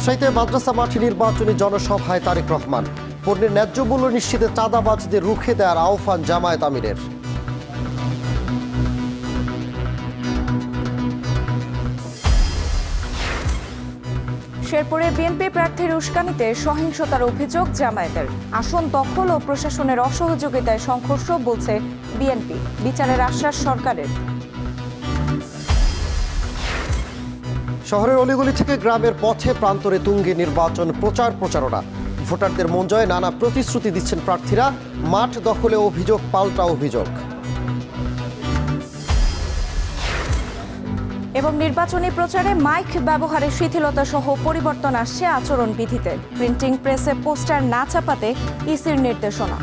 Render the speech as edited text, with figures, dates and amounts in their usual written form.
রাজশাহীতে মাদ্রাসা মাঠে নির্বাচনী জনসভায় তারেক রহমান। পণ্যের ন্যায্য মূল্য নিশ্চিতে চাঁদাবাজদের রুখে দেওয়ার আহ্বান জামায়াত আমিরের। শেরপুরে বিএনপি প্রার্থীর উস্কানিতে সহিংসতার অভিযোগ জামায়াতের। আসন দখল ও প্রশাসনের অসহযোগিতায় সংঘর্ষ বলছে বিএনপি। বিচারের আশ্বাস সরকারের। শহরের অলিগলি থেকে গ্রামের পথে প্রান্তরে তুঙ্গে নির্বাচন প্রচারণা। ভোটারদের মন জয়ে নানা প্রতিশ্রুতি দিচ্ছেন প্রার্থীরা। মাঠ দখলে অভিযোগ পাল্টা অভিযোগ। এবং নির্বাচনী প্রচারে মাইক ব্যবহারে শিথিলতা সহ পরিবর্তন আসছে আচরণবিধিতে। প্রিন্টিং প্রেসে পোস্টার না ছাপাতে ইসির নির্দেশনা।